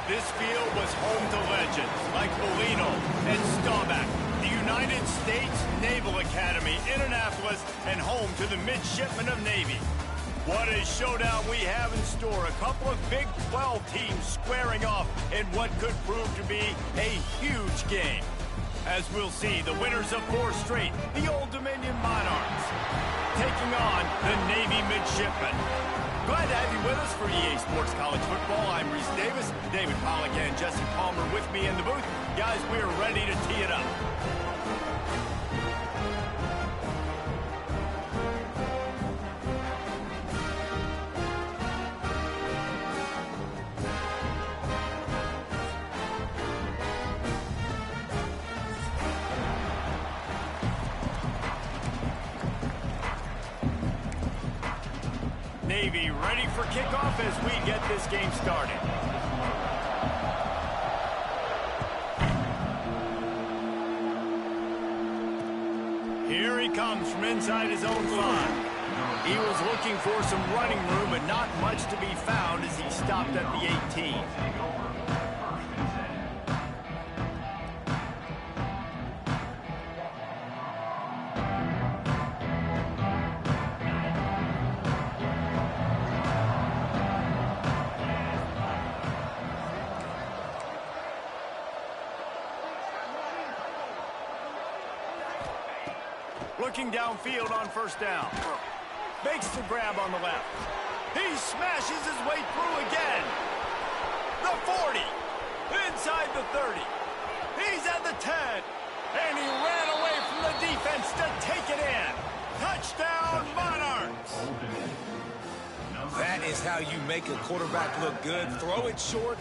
This field was home to legends like Bolino and Staubach, the United States Naval Academy, Indianapolis, and home to the Midshipmen of Navy. What a showdown we have in store. A couple of Big 12 teams squaring off in what could prove to be a huge game. As we'll see, the winners of 4 straight, the Old Dominion Monarchs, taking on the Navy Midshipmen. Glad to have you with us for EA Sports College Football. I'm Reese Davis, David Pollack and Jesse Palmer with me in the booth. Guys, we are ready to tee it up. Navy ready for kickoff as we get this game started. Here he comes from inside his own 5. He was looking for some running room, but not much to be found as he stopped at the 18. Looking downfield on first down. Makes the grab on the left. He smashes his way through again. The 40. Inside the 30. He's at the 10. And he ran away from the defense to take it in. Touchdown, Monarchs. That is how you make a quarterback look good. Throw it short,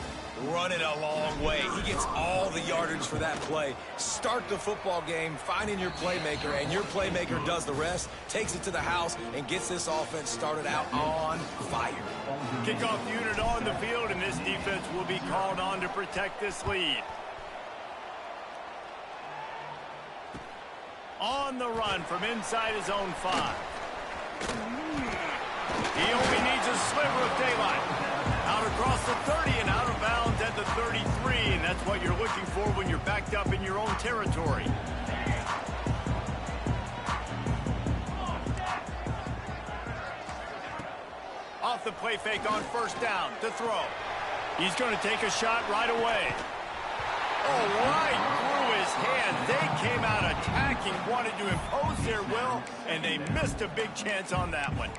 run it a long way. He gets all the yardage for that play. Start the football game, finding your playmaker, and your playmaker does the rest, takes it to the house, and gets this offense started out on fire. Kickoff unit on the field, and this defense will be called on to protect this lead. On the run from inside his own 5. He only needs a sliver of daylight. Out across the 30 and out of bounds at the 33, and that's what you're looking for when you're backed up in your own territory. Off the play fake on first down to throw. He's going to take a shot right away. Oh, right through his hand. They came out attacking, wanted to impose their will, and they missed a big chance on that one.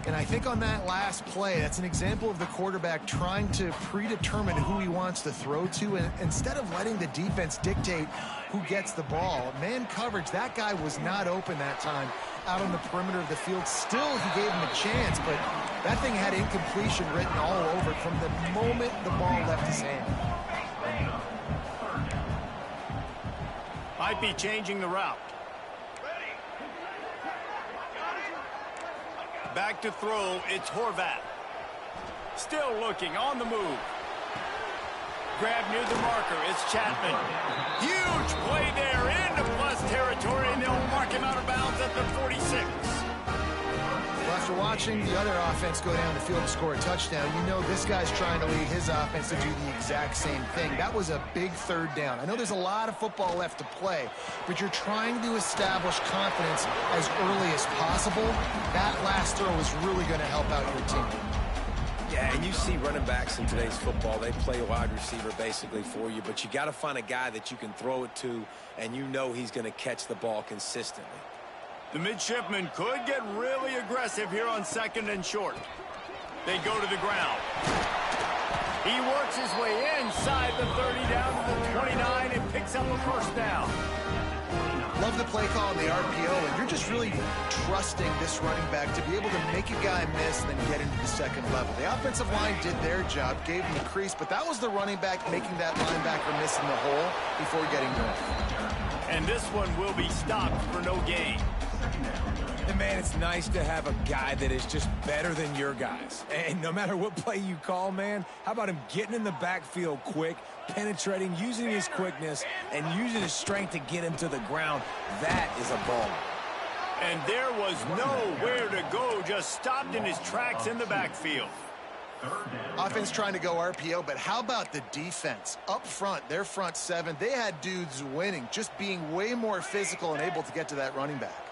And I think on that last play, that's an example of the quarterback trying to predetermine who he wants to throw to, and instead of letting the defense dictate who gets the ball. Man coverage, that guy was not open that time out on the perimeter of the field. Still, he gave him a chance, but that thing had incompletion written all over it from the moment the ball left his hand. Might be changing the route. Back to throw, it's Horvat. Still looking, on the move. Grab near the marker, it's Chapman. Huge play there, into plus territory, and they'll mark him out of bounds at the 46. Well, after watching the other offense go down the field and score a touchdown, you know this guy's trying to lead his offense to do the exact same thing. That was a big third down. I know there's a lot of football left to play, but you're trying to establish confidence as early as possible. That last throw is really going to help out your team. Yeah, and you see running backs in today's football, they play a wide receiver basically for you, but you got to find a guy that you can throw it to, and you know he's going to catch the ball consistently. The midshipmen could get really aggressive here on second and short. They go to the ground. He works his way inside the 30 down to the 29 and picks up a first down. Love the play call in the RPO, and you're just really trusting this running back to be able to make a guy miss and then get into the second level. The offensive line did their job, gave him the crease, but that was the running back making that linebacker miss in the hole before getting going. And this one will be stopped for no gain. And man, it's nice to have a guy that is just better than your guys. And no matter what play you call, man, how about him getting in the backfield quick, penetrating, using his quickness, and using his strength to get him to the ground? That is a ball. And there was nowhere to go, just stopped in his tracks in the backfield. Offense trying to go RPO, but how about the defense? Up front, their front seven, they had dudes winning, just being way more physical and able to get to that running back.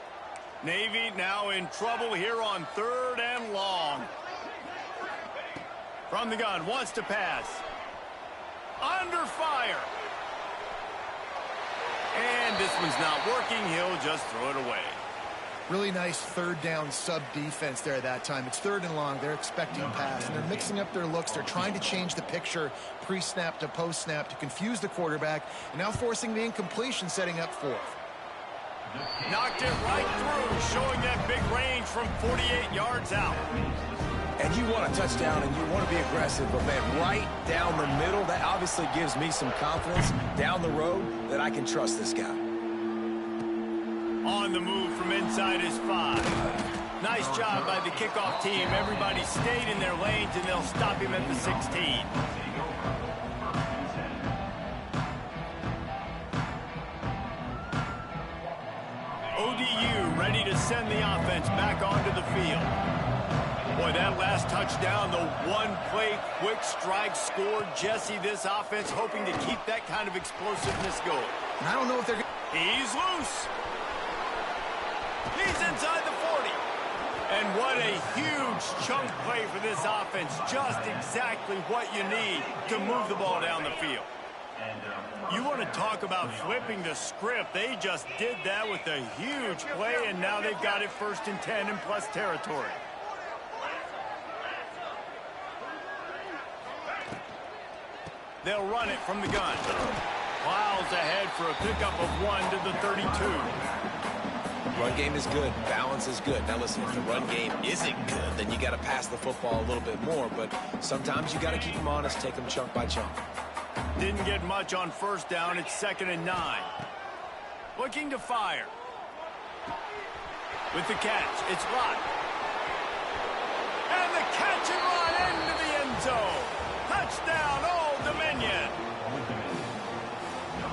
Navy now in trouble here on 3rd and long. From the gun, wants to pass. Under fire. And this one's not working. He'll just throw it away. Really nice 3rd down sub defense there that time. It's 3rd and long. They're expecting pass, and they're mixing up their looks. They're trying to change the picture pre-snap to post-snap to confuse the quarterback, and now forcing the incompletion, setting up 4th. Knocked it right through, showing that big range from 48 yards out. And you want a touchdown and you want to be aggressive, but man, right down the middle, that obviously gives me some confidence down the road that I can trust this guy. On the move from inside his 5. Nice job by the kickoff team. Everybody stayed in their lanes, and they'll stop him at the 16. ODU ready to send the offense back onto the field. Boy, that last touchdown, the one-play quick strike scored. Jesse, this offense hoping to keep that kind of explosiveness going. And I don't know if they're... He's loose. He's inside the 40. And what a huge chunk play for this offense. Just exactly what you need to move the ball down the field. You want to talk about flipping the script. They just did that with a huge play, and now they've got it 1st and 10 in plus territory. They'll run it from the gun. Plows ahead for a pickup of 1 to the 32. Run game is good. Balance is good. Now listen, if the run game isn't good, then you got to pass the football a little bit more. But sometimes you got to keep them honest, take them chunk by chunk. Didn't get much on 1st down. It's 2nd and 9. Looking to fire. With the catch, it's blocked. And the catch and run into the end zone. Touchdown, Old Dominion.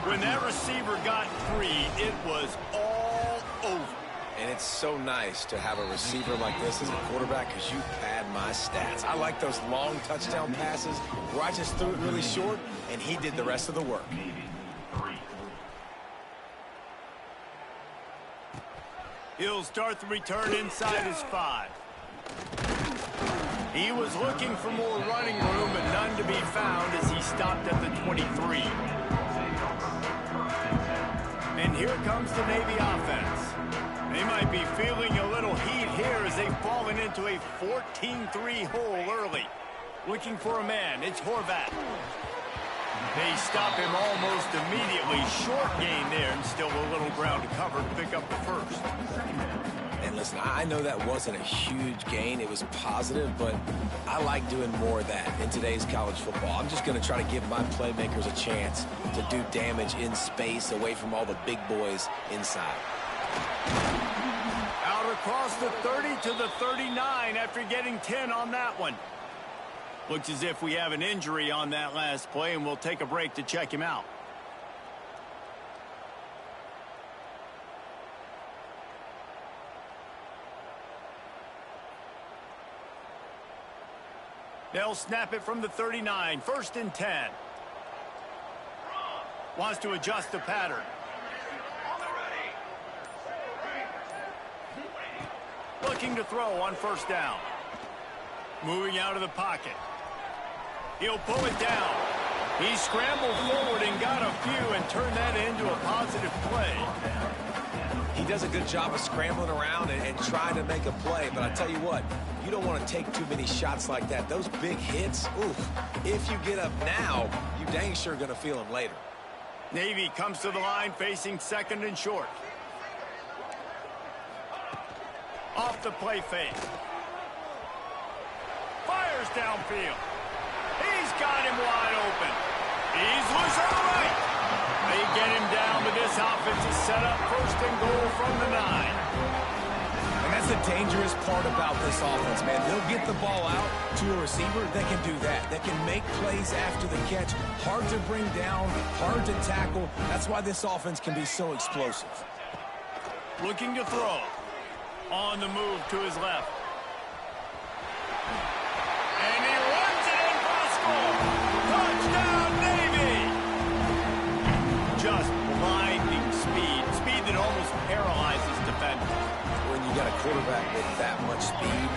When that receiver got free, it was all over. And it's so nice to have a receiver like this as a quarterback because you pad my stats. I like those long touchdown passes where I just threw it really short and he did the rest of the work. He'll start the return inside his 5. He was looking for more running room, but none to be found as he stopped at the 23. And here comes the Navy offense. They might be feeling a little heat here as they've fallen into a 14-3 hole early. Looking for a man, it's Horvat. They stop him almost immediately. Short gain there, and still a little ground to cover to pick up the 1st. And listen, I know that wasn't a huge gain. It was positive, but I like doing more of that in today's college football. I'm just going to try to give my playmakers a chance to do damage in space away from all the big boys inside. Out across the 30 to the 39 after getting 10 on that one. Looks as if we have an injury on that last play, and we'll take a break to check him out. They'll snap it from the 39, 1st and 10. Wants to adjust the pattern. Looking to throw on 1st down. Moving out of the pocket. He'll pull it down. He scrambled forward and got a few and turned that into a positive play. He does a good job of scrambling around and trying to make a play, but I tell you what, you don't want to take too many shots like that. Those big hits, oof, if you get up now, you dang sure going to feel them later. Navy comes to the line facing 2nd and short. Off the play fake. Fires downfield. He's got him wide open. He's loose on the right. They get him down, but this offense is set up 1st and goal from the 9. And that's the dangerous part about this offense, man. They'll get the ball out to a receiver. They can do that. They can make plays after the catch. Hard to bring down, hard to tackle. That's why this offense can be so explosive. Looking to throw. On the move to his left. And he runs quarterback with that much speed,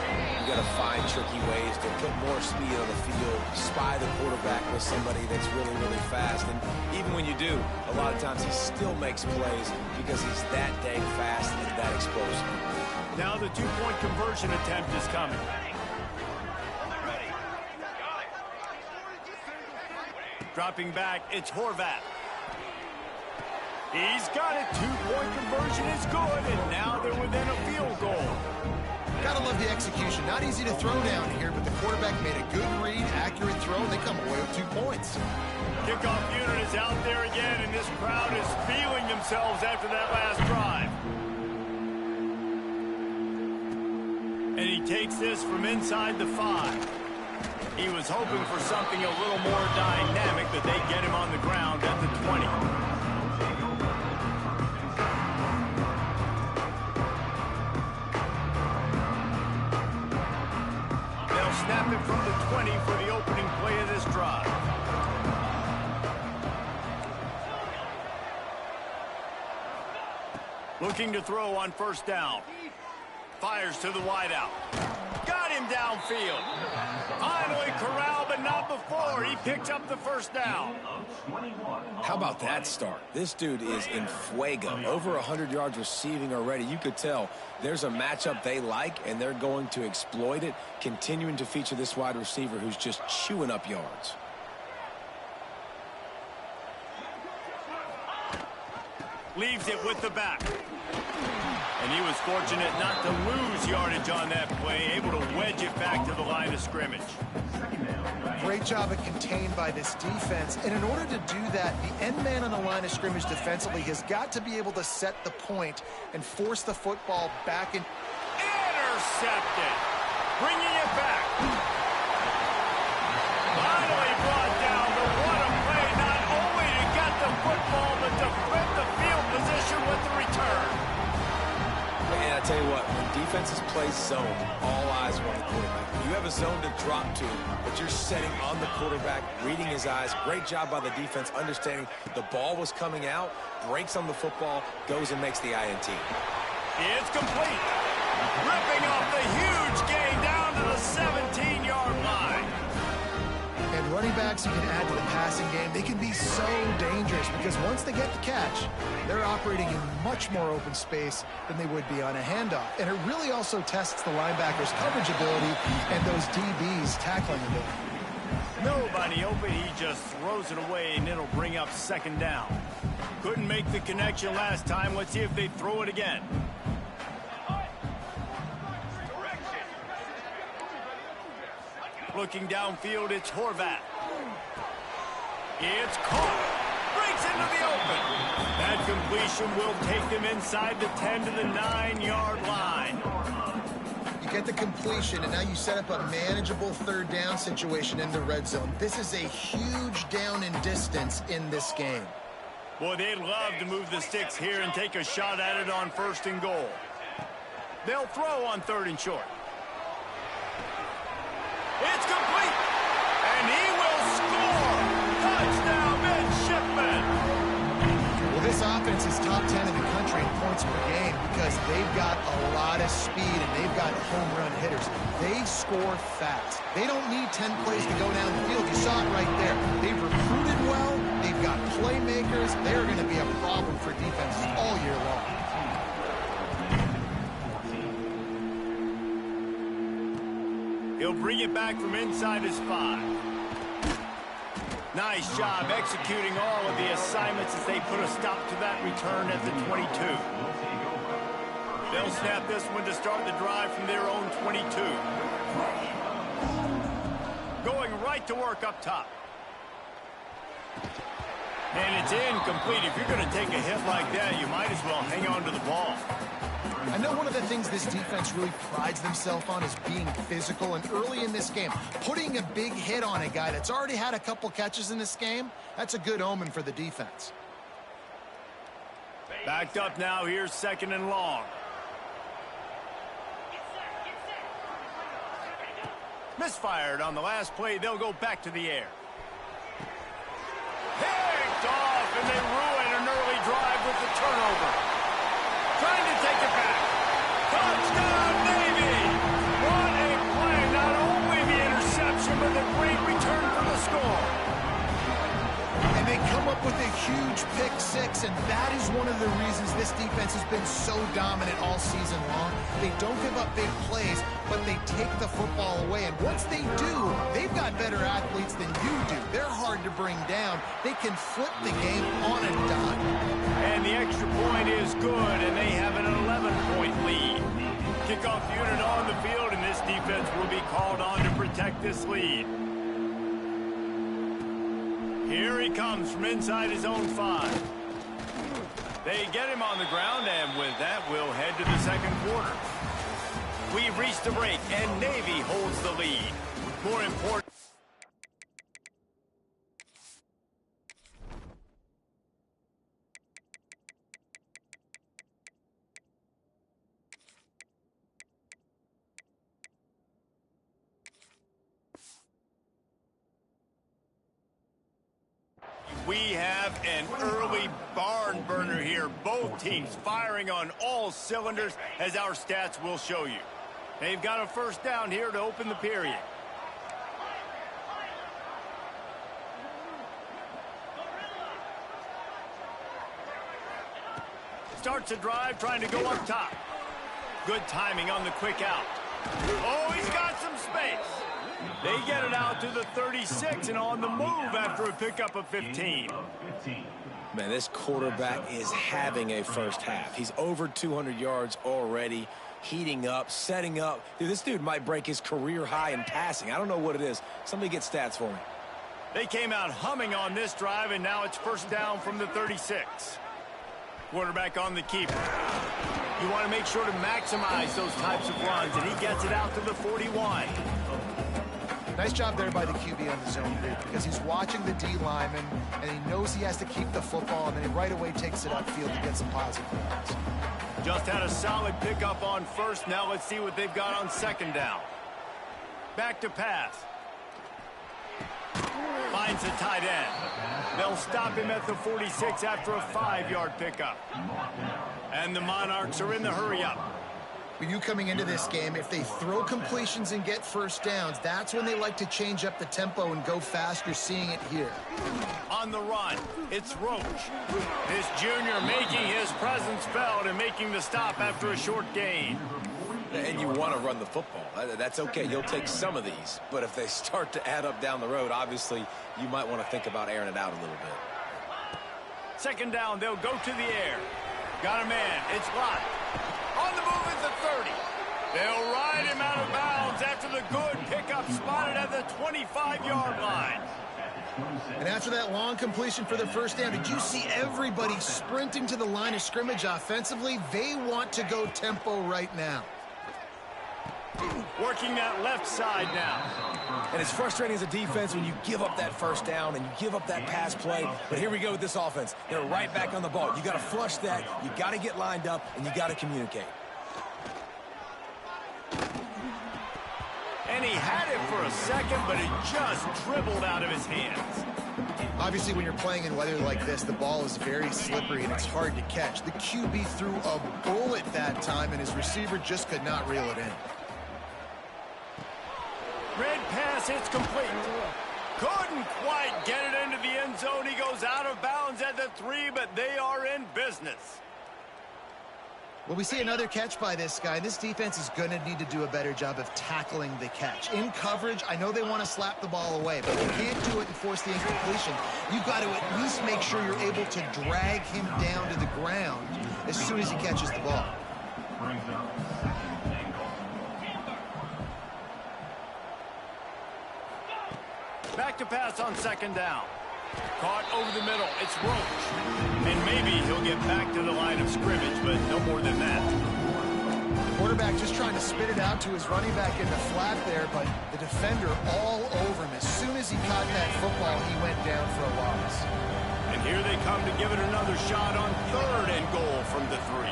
you got to find tricky ways to put more speed on the field, spy the quarterback with somebody that's really, really fast. And even when you do, a lot of times he still makes plays because he's that dang fast and that explosive. Now the two-point conversion attempt is coming. Dropping back, it's Horvath. He's got it. Two-point conversion is good, and now they're within a field goal. Gotta love the execution. Not easy to throw down here, but the quarterback made a good read, accurate throw, and they come away with 2 points. Kickoff unit is out there again, and this crowd is feeling themselves after that last drive. And he takes this from inside the 5. He was hoping for something a little more dynamic, but they get him on the ground at the 20. They'll snap it from the 20 for the opening play of this drive. Looking to throw on first down. Fires to the wideout. Got him downfield. Finally corralled, but not before. He picked up the first down. How about that start? This dude is in fuego. Over 100 yards receiving already. You could tell there's a matchup they like, and they're going to exploit it, continuing to feature this wide receiver who's just chewing up yards. Leaves it with the back. And he was fortunate not to lose yardage on that play, able to wedge it back to the line of scrimmage. Great job of contained by this defense. And in order to do that, the end man on the line of scrimmage defensively has got to be able to set the point and force the football back in. Intercepted. Bringing it back. Finally brought down, but what a play, not only to get the football, but to flip the field position with the return. And I tell you what, when defenses play zone, all eyes are on the quarterback. You have a zone to drop to, but you're setting on the quarterback, reading his eyes. Great job by the defense, understanding the ball was coming out, breaks on the football, goes and makes the INT. It's complete. Ripping off the huge gain down to the 17-yard line. And running backs you can add to the passing game, they can be so dangerous because once they get the catch, they're operating in much more open space than they would be on a handoff. And it really also tests the linebackers' coverage ability and those DBs' tackling ability. Nobody open, he just throws it away, and it'll bring up second down. Couldn't make the connection last time. Let's see if they throw it again. Looking downfield, it's Horvath. It's caught. Breaks into the open. That completion will take them inside the 10 to the 9-yard line. You get the completion, and now you set up a manageable third down situation in the red zone. This is a huge down in distance in this game. Boy, they'd love to move the sticks here and take a shot at it on first and goal. They'll throw on third and short. It's complete, and he will score. Touchdown, midshipman. Well, this offense is top 10 in the country in points per game because they've got a lot of speed and they've got home run hitters. They score fast. They don't need 10 plays to go down the field. You saw it right there. They've recruited well. They've got playmakers. They're going to be a problem for defenses all year long. He'll bring it back from inside his 5. Nice job executing all of the assignments as they put a stop to that return at the 22. They'll snap this one to start the drive from their own 22. Going right to work up top. And it's incomplete. If you're going to take a hit like that, you might as well hang on to the ball. I know one of the things this defense really prides themselves on is being physical, and early in this game, putting a big hit on a guy that's already had a couple catches in this game, that's a good omen for the defense. Backed up now, here's second and long. Misfired on the last play, they'll go back to the air. Picked off, and they ruin an early drive with the turnover. Trying to take it back. Touchdown, Navy! What a play! Not only the interception, but the great return for the score. And they come up with a huge pick six, and that is one of the reasons this defense has been so dominant all season long. They don't give up big plays, but they take the football away. And once they do, they've got better athletes than you do. They're hard to bring down. They can flip the game on a dime. And the extra point is good, and they have an 11-point lead. Kickoff unit on the field, and this defense will be called on to protect this lead. Here he comes from inside his own 5. They get him on the ground, and with that, we'll head to the second quarter. We've reached the break, and Navy holds the lead. More important. We have an early barn burner here. Both teams firing on all cylinders, as our stats will show you. They've got a first down here to open the period. Starts a drive trying to go up top. Good timing on the quick out. Oh, he's got some space. They get it out to the 36 and on the move after a pickup of 15. Man, this quarterback is having a first half. He's over 200 yards already, heating up, setting up. Dude, this dude might break his career high in passing. I don't know what it is. Somebody get stats for me. They came out humming on this drive, and now it's first down from the 36. Quarterback on the keeper. You want to make sure to maximize those types of runs, and he gets it out to the 41. Nice job there by the QB on the zone read, because he's watching the D lineman, and he knows he has to keep the football, and then he right away takes it upfield to get some positive yards. Just had a solid pickup on first. Now let's see what they've got on second down. Back to pass. Finds a tight end. They'll stop him at the 46 after a 5-yard pickup. And the Monarchs are in the hurry-up. When you coming into this game, if they throw completions and get first downs, that's when they like to change up the tempo and go fast. You're seeing it here. On the run, it's Roach. This junior making his presence felt and making the stop after a short gain. And you want to run the football. That's okay. You'll take some of these. But if they start to add up down the road, obviously, you might want to think about airing it out a little bit. Second down, they'll go to the air. Got a man. It's Lott. On the move at the 30. They'll ride him out of bounds after the good pickup spotted at the 25-yard line. And after that long completion for the first down, did you see everybody sprinting to the line of scrimmage offensively? They want to go tempo right now. Working that left side now. And it's frustrating as a defense when you give up that first down and you give up that pass play. But here we go with this offense. They're right back on the ball. You got to flush that. You got to get lined up, and you got to communicate. And he had it for a second, but it just dribbled out of his hands. Obviously, when you're playing in weather like this, the ball is very slippery and it's hard to catch. The QB threw a bullet that time, and his receiver just could not reel it in. Red pass, it's complete. Couldn't quite get it into the end zone. He goes out of bounds at the 3, but they are in business. Well, we see another catch by this guy. This defense is going to need to do a better job of tackling the catch. In coverage, I know they want to slap the ball away, but you can't do it and force the incompletion. You've got to at least make sure you're able to drag him down to the ground as soon as he catches the ball. Back to pass on second down. Caught over the middle. It's Roach. And maybe he'll get back to the line of scrimmage, but no more than that. Quarterback just trying to spit it out to his running back in the flat there, but the defender all over him. As soon as he caught that football, he went down for a loss. And here they come to give it another shot on third and goal from the 3.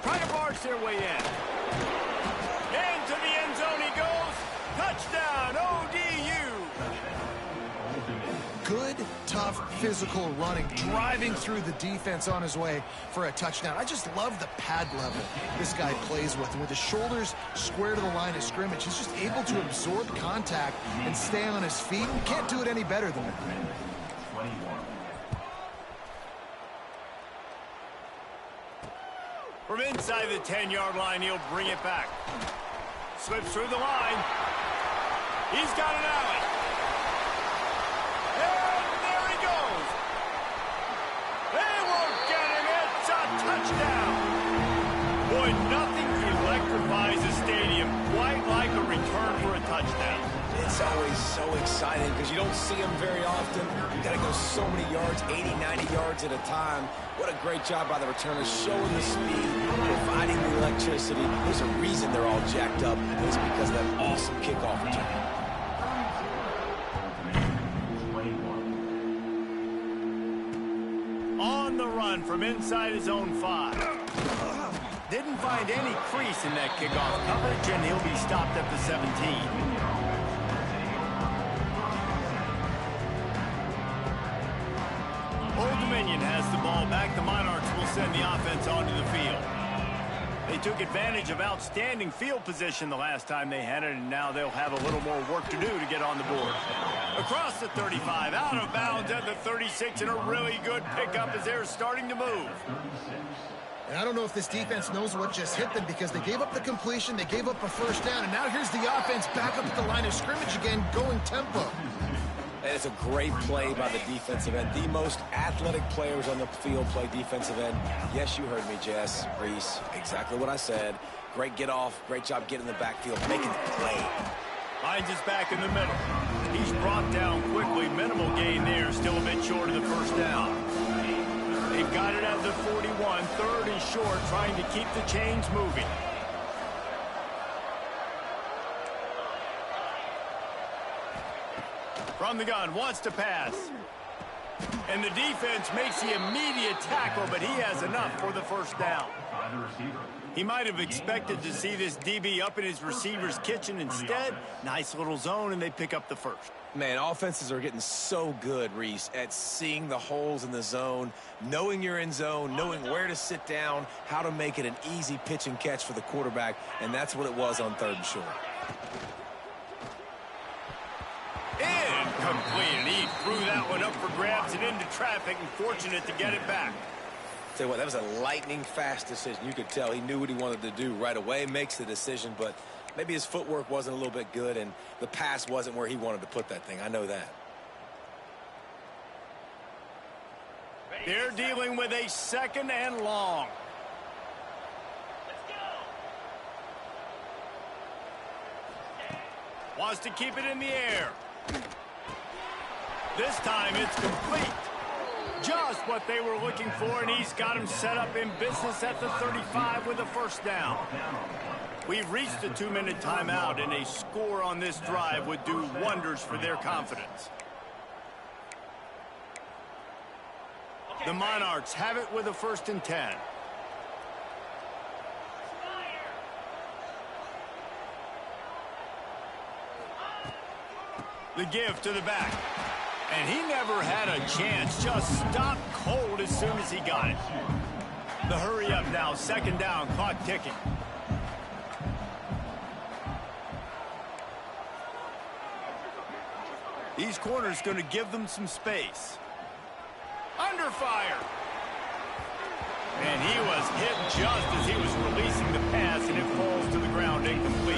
Trying to barge their way in. Into the end zone he goes. Touchdown, physical running, driving through the defense on his way for a touchdown. I just love the pad level this guy plays with. And with his shoulders square to the line of scrimmage, he's just able to absorb contact and stay on his feet. You can't do it any better than that. From inside the 10-yard line, he'll bring it back. Slips through the line. He's got an alley. And there he goes. They won't get him. It's a touchdown. Boy, nothing electrifies a stadium quite like a return for a touchdown. It's always so exciting because you don't see them very often. You got to go so many yards, 80, 90 yards at a time. What a great job by the returners, showing the speed, providing the electricity. There's a reason they're all jacked up. It's because of that awesome kickoff return. On the run from inside his own 5. Didn't find any crease in that kickoff coverage, and he'll be stopped at the 17. Old Dominion has the ball back. The Monarchs will send the offense onto the field. They took advantage of outstanding field position the last time they had it, and now they'll have a little more work to do to get on the board. Across the 35, out of bounds at the 36, and a really good pickup as they're starting to move. And I don't know if this defense knows what just hit them because they gave up the completion, they gave up a first down, and now here's the offense back up at the line of scrimmage again, going tempo. And it's a great play by the defensive end. The most athletic players on the field play defensive end. Yes, you heard me, Jess, Reese. Exactly what I said. Great get off. Great job getting in the backfield, making the play. Hines is back in the middle. He's brought down quickly. Minimal gain there. Still a bit short of the first down. They've got it at the 41. Third and short, trying to keep the chains moving. From the gun, wants to pass. And the defense makes the immediate tackle, but he has enough for the first down. He might have expected to see this DB up in his receiver's kitchen. Instead, nice little zone, and they pick up the first. Man, offenses are getting so good, Reese, at seeing the holes in the zone, knowing you're in zone, knowing where to sit down, how to make it an easy pitch and catch for the quarterback, and that's what it was on third and short. Incomplete, and he threw that one up for grabs and into traffic, and fortunate to get it back. Tell you what, that was a lightning fast decision. You could tell he knew what he wanted to do right away, makes the decision, but maybe his footwork wasn't a little bit good, and the pass wasn't where he wanted to put that thing. I know that. They're dealing with a second and long. Wants to keep it in the air. This time it's complete. Just what they were looking for, and he's got him set up in business at the 35 with a first down. We've reached a 2-minute timeout, and a score on this drive would do wonders for their confidence. The Monarchs have it with a 1st and 10. The give to the back. And he never had a chance. Just stopped cold as soon as he got it. The hurry up now. 2nd down. Clock ticking. These corners going to give them some space. Under fire. And he was hit just as he was releasing the pass, and it falls to the ground incomplete.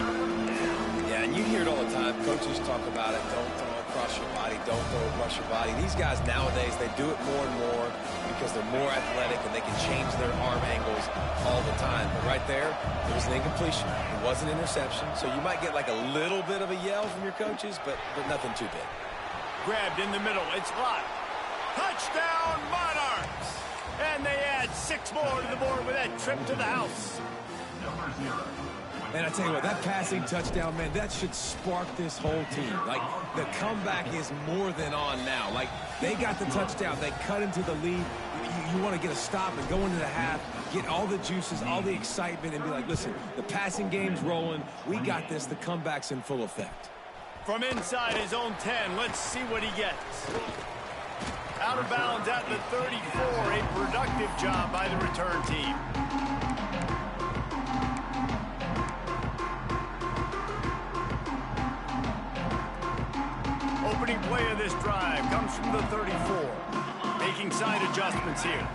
Yeah, and you hear it all the time. Coaches talk about it. Don't throw across your body. Don't throw across your body. These guys nowadays, they do it more and more because they're more athletic and they can change their arm angles all the time. But right there, it was an incompletion. It was an interception. So you might get like a little bit of a yell from your coaches, but nothing too big. Grabbed in the middle. It's blocked. Touchdown, Monarchs! And they add 6 more to the board with that trip to the house. Man, I tell you what, that passing touchdown, man, that should spark this whole team. Like, the comeback is more than on now. Like, they got the touchdown. They cut into the lead. You want to get a stop and go into the half, get all the juices, all the excitement, and be like, listen, the passing game's rolling. We got this. The comeback's in full effect. From inside his own 10, let's see what he gets. Out of bounds at the 34. A productive job by the return team. Opening play of this drive comes from the 34. Making side adjustments here.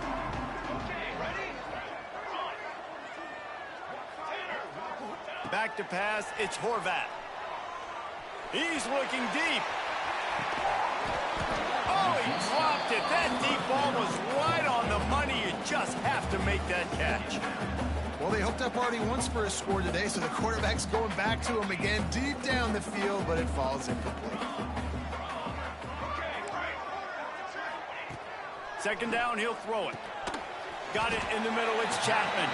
Back to pass, it's Horvat. He's looking deep. Oh, he dropped it. That deep ball was right on the money. You just have to make that catch. Well, they hooked up already once for a score today, so the quarterback's going back to him again deep down the field, but it falls incomplete. Second down, he'll throw it. Got it in the middle, it's Chapman.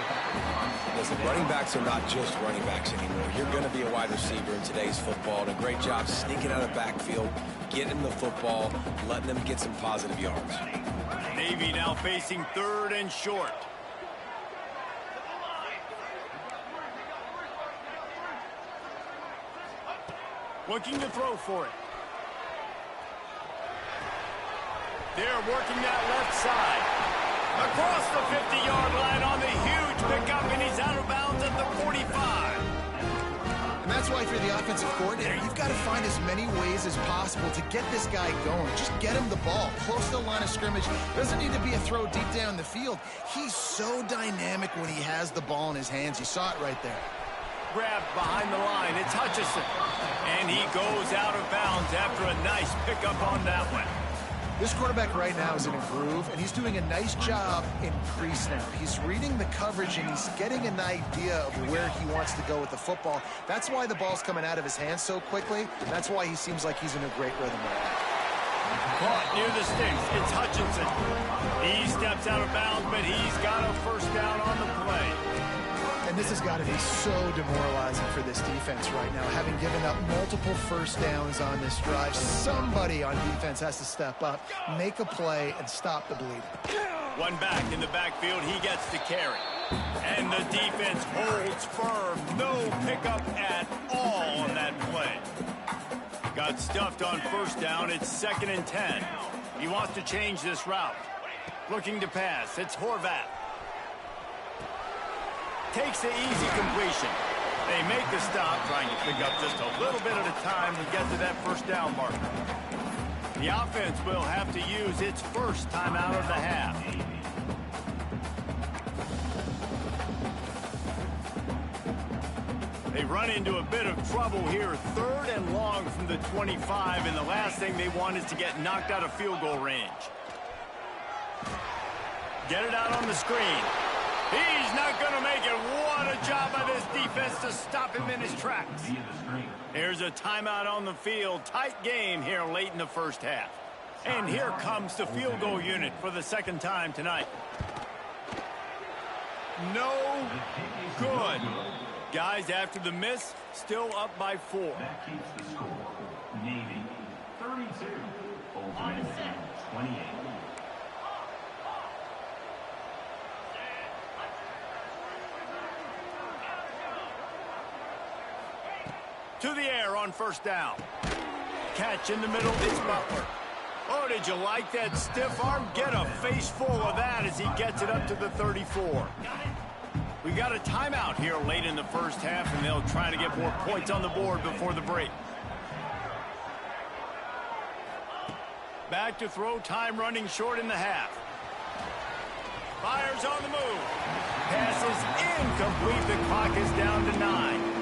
Listen, running backs are not just running backs anymore. You're going to be a wide receiver in today's football, and a great job sneaking out of backfield, getting the football, letting them get some positive yards. Navy now facing third and short. Looking to throw for it. They're working that left side. Across the 50-yard line on the huge pickup, and he's out of bounds at the 45. And that's why if you're the offensive coordinator, you've got to find as many ways as possible to get this guy going. Just get him the ball close to the line of scrimmage. Doesn't need to be a throw deep down the field. He's so dynamic when he has the ball in his hands. You saw it right there. Grab behind the line. It's Hutchison. And he goes out of bounds after a nice pickup on that one. This quarterback right now is in a groove, and he's doing a nice job in pre-snap. He's reading the coverage, and he's getting an idea of where he wants to go with the football. That's why the ball's coming out of his hands so quickly. That's why he seems like he's in a great rhythm right now. Caught near the sticks. It's Hutchinson. He steps out of bounds, but he's got a first down on the play. And this has got to be so demoralizing for this defense right now, having given up multiple first downs on this drive. Somebody on defense has to step up, make a play, and stop the bleeding. One back in the backfield, he gets the carry. And the defense holds firm. No pickup at all on that play. Got stuffed on first down. It's 2nd and 10. He wants to change this route. Looking to pass. It's Horvat. Takes the easy completion. They make the stop, trying to pick up just a little bit at a time to get to that first down marker. The offense will have to use its first timeout of the half. They run into a bit of trouble here. 3rd and long from the 25, and the last thing they want is to get knocked out of field goal range. Get it out on the screen. He's not going to make it. What a job by this defense to stop him in his tracks. Here's a timeout on the field. Tight game here late in the first half. And here comes the field goal unit for the second time tonight. No good. Guys, after the miss, still up by 4. That keeps the score. Navy 32, Ultimate 28. To the air on first down. Catch in the middle, it's Butler. Oh, did you like that stiff arm? Get a face full of that as he gets it up to the 34. We got a timeout here late in the first half, and they'll try to get more points on the board before the break. Back to throw, time running short in the half. Fires on the move. Pass is incomplete. The clock is down to 9.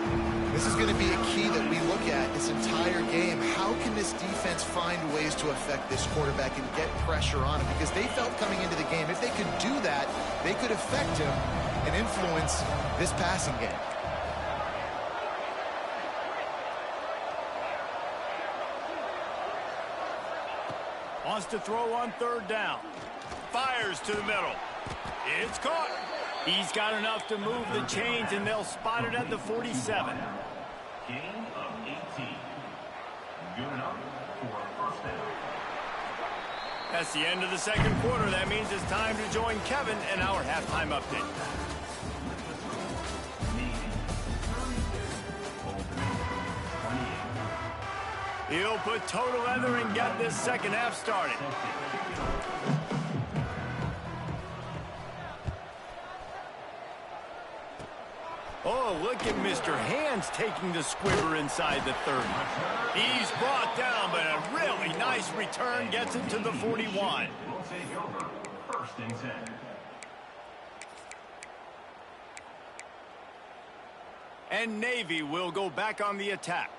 This is going to be a key that we look at this entire game. How can this defense find ways to affect this quarterback and get pressure on him? Because they felt coming into the game, if they could do that, they could affect him and influence this passing game. Wants to throw on 3rd down. Fires to the middle. It's caught. He's got enough to move the chains, and they'll spot it at the 47. Gain of 18. Good enough for a first down. That's the end of the second quarter. That means it's time to join Kevin in our halftime update. He'll put toe leather and get this second half started. Oh, look at Mr. Hands taking the squibber inside the 30. He's brought down, but a really nice return gets him to the 41. We'll take over. First and 10. And Navy will go back on the attack.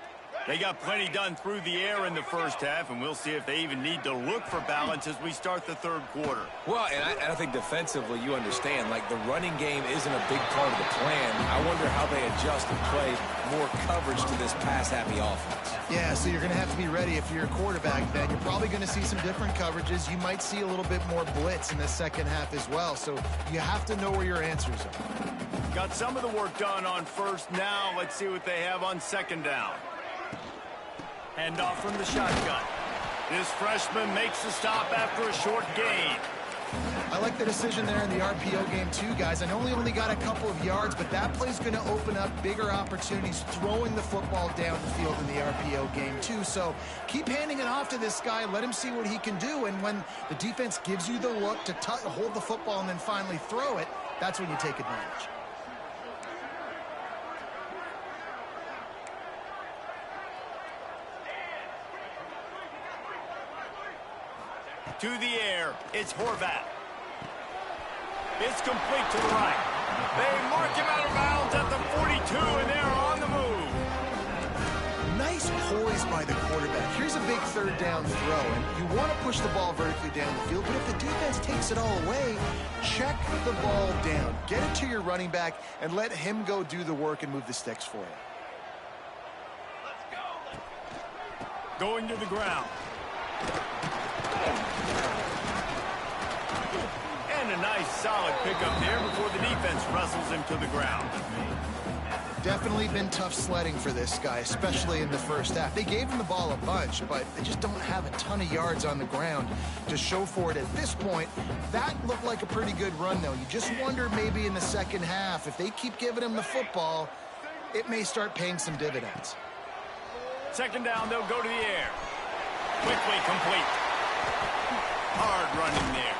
They got plenty done through the air in the first half, and we'll see if they even need to look for balance as we start the third quarter. Well, and I think defensively, you understand, like the running game isn't a big part of the plan. I wonder how they adjust and play more coverage to this pass-happy offense. Yeah, so you're going to have to be ready if you're a quarterback, Ben. You're probably going to see some different coverages. You might see a little bit more blitz in the second half as well, so you have to know where your answers are. Got some of the work done on first. Now let's see what they have on second down. Hand off from the shotgun. This freshman makes the stop after a short gain. I like the decision there in the RPO game too, guys. I know he only got a couple of yards, but that play's going to open up bigger opportunities throwing the football down the field in the RPO game too. So keep handing it off to this guy. Let him see what he can do. And when the defense gives you the look to hold the football and then finally throw it, that's when you take advantage. To the air, it's Horvat. It's complete to the right. They mark him out of bounds at the 42, and they're on the move. Nice poise by the quarterback. Here's a big third down throw, and you want to push the ball vertically down the field, but if the defense takes it all away, check the ball down. Get it to your running back and let him go do the work and move the sticks for you. Going to the ground. And a nice solid pickup there before the defense wrestles him to the ground. Definitely been tough sledding for this guy, especially in the first half. They gave him the ball a bunch, but they just don't have a ton of yards on the ground to show for it at this point. That looked like a pretty good run, though. You just wonder maybe in the second half, if they keep giving him the football, it may start paying some dividends. Second down, they'll go to the air. Quickly complete. Hard running there.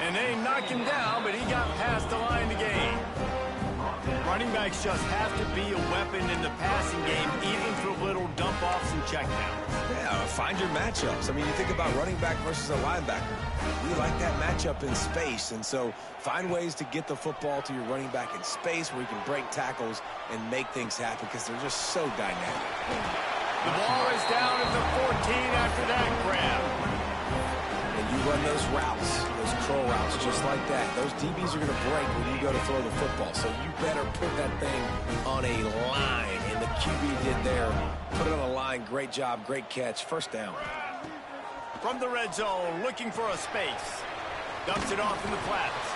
And they knocked him down, but he got past the line to gain. Running backs just have to be a weapon in the passing game, even for little dump-offs and checkdowns. Yeah, find your matchups. I mean, you think about running back versus a linebacker. We like that matchup in space, and so find ways to get the football to your running back in space where you can break tackles and make things happen because they're just so dynamic. The ball is down at the 14 after that grab. And you run those routes, those curl routes just like that. Those DBs are going to break when you go to throw the football. So you better put that thing on a line. And the QB did there. Put it on a line. Great job. Great catch. First down. From the red zone, looking for a space. Dumps it off in the flats.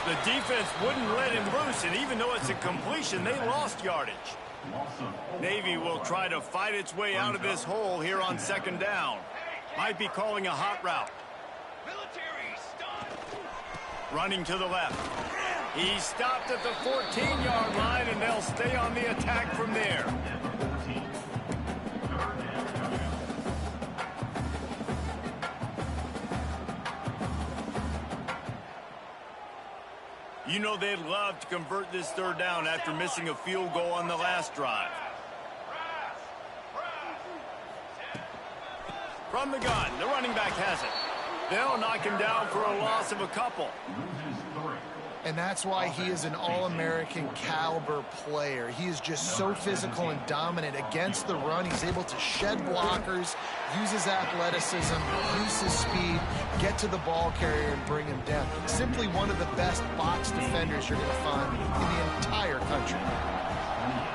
The defense wouldn't let him loose, and even though it's a completion, they lost yardage. Navy will try to fight its way out of this hole here on second down. Might be calling a hot route. Running to the left. He stopped at the 14-yard line, and they'll stay on the attack from there. You know they'd love to convert this third down after missing a field goal on the last drive. From the gun, the running back has it. They'll knock him down for a loss of a couple. And that's why he is an All-American caliber player. He is just so physical and dominant against the run. He's able to shed blockers, use his athleticism, use his speed, get to the ball carrier and bring him down. Simply one of the best box defenders you're going to find in the entire country.